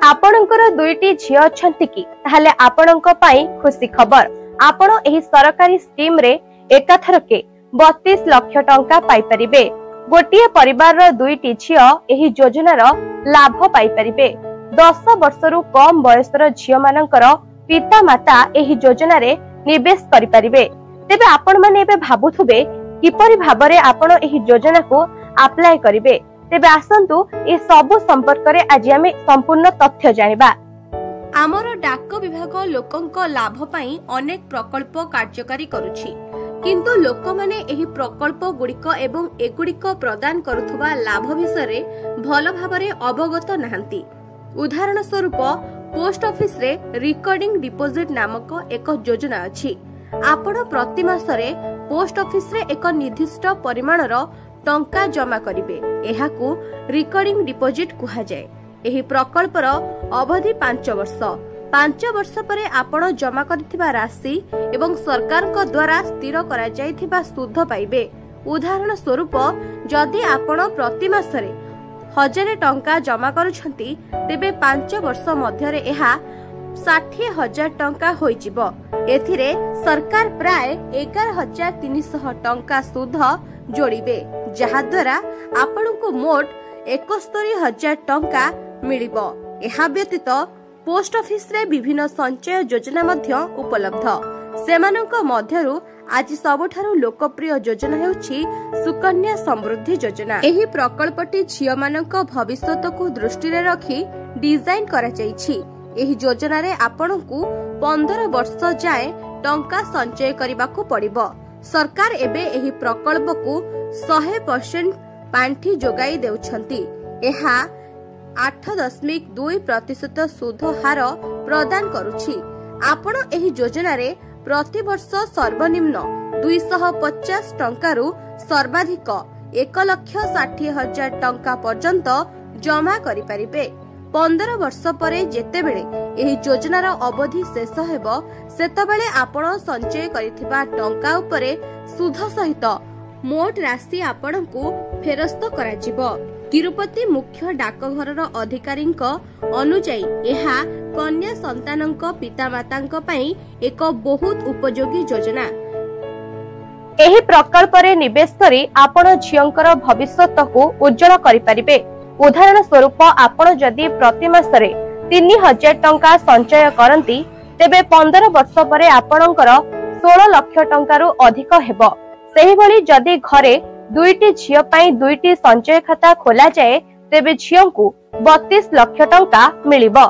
आपणकर दुईटी झियो अछंती कि ताहले आपणक पई खुशी खबर। आपण एही सरकारी स्कीम रे एकाथरके 32 लाख टंका पाई परिबे। गोटिए परिवार रो दुईटी झियो एही योजनार लाभ पाई परिबे। 10 वर्षरु कम बयसर झियो मानकर पिता माता एही योजना रे निवेश करि परिबे। तेबे आपण माने एबे भाबुथुबे किपरि भाबरे आपण एही योजना को अप्लाई करिवे। तेबे आसंतु ए सबु संपर्क रे आज आमे संपूर्ण तथ्य जानिबा। आमर डाक विभाग लोकंक लाभ पई अनेक प्रकल्प कार्यकारी करूछि, किंतु लोक माने एही प्रकल्प गुड़िक एवं एगुड़िक प्रदान करुथुबा लाभ विषय भल भाबरे अवगत नाहंती। उदाहरण स्वरूप पोस्ट ऑफिस रे रिकॉर्डिंग डिपोजिट नामक एक योजना अछि। आपण प्रति मासरे पोस्ट ऑफिस रे एक निर्दिष्ट परिमाणर टंका जमा करिवे। एहाकू रिकॉर्डिंग डिपोजिट कुहा जाय। एही प्रकल्पर अवधि 5 वर्ष। 5 वर्ष परे आपण जमा करथिबा राशि एवं सरकार को द्वारा स्थिर करा जायथिबा सुध पाइबे। उदाहरण स्वरूप जदि आपण प्रति मासरे 1000 टंका जमा करूछंती तेबे 5 वर्ष मध्यरे एहा 60,000 टंका होइजिबो। एथिरे सरकार प्राय 11,300 टंका सुध जोड़िबे, जहा द्वारा आपनको मोट 71,000 टंका मिलिबो। एहा व्यतीत पोस्ट ऑफिस रे विभिन्न संचय योजना मध्य उपलब्ध। सेमानक मध्यरु आज सबठारु लोकप्रिय योजना हेउछि सुकन्या समृद्धि योजना। एही प्रकल्पटी झियो मानक भविष्यत को दृष्टि रे रखी डिजाइन करा जायछि। एही योजना रे आपनकु 15 वर्ष जाए टंका संचय करबाकू पड़िबो। सरकार एबे एही प्रकल्प को 100% पांठी जोगाई देउछंती। एहा 8.2% सुध हार प्रदान करूछि। आपण एही योजना रे प्रति वर्ष सर्वनिम्न 250 टंकारु सर्वाधिक 1,60,000 टंका पर्यंत जमा करि परिबे। 15 वर्ष परे जेतेबेले एही योजनार अवधि शेष हेबो सेतबेले आपण संचय करिथिबा टंका उपरे सुध सहित मोट राशि आपणकू फेरस्त कराजिबो। तिरुपति मुख्य डाकघरर अधिकारींक अनुसार एहा कन्या संतानंक पितामातांक पई एक बहुत उपयोगी योजना। एही प्रकल्प रे निवेश करी आपण झियंकर भविष्यत को उज्जवल करि परिबे। उदाहरण स्वरूप आपण जदि प्रति मासरे 3,000 टंका संचय करंती तेबे 15 वर्ष परे आपणकर 16 लाख टंकारु अधिक हेबो। सेही भली जदि घरे दुईटी झियो पई दुईटी संचय खाता खोला जाए तेबे झियंकु 32 लाख टंका मिलिबो।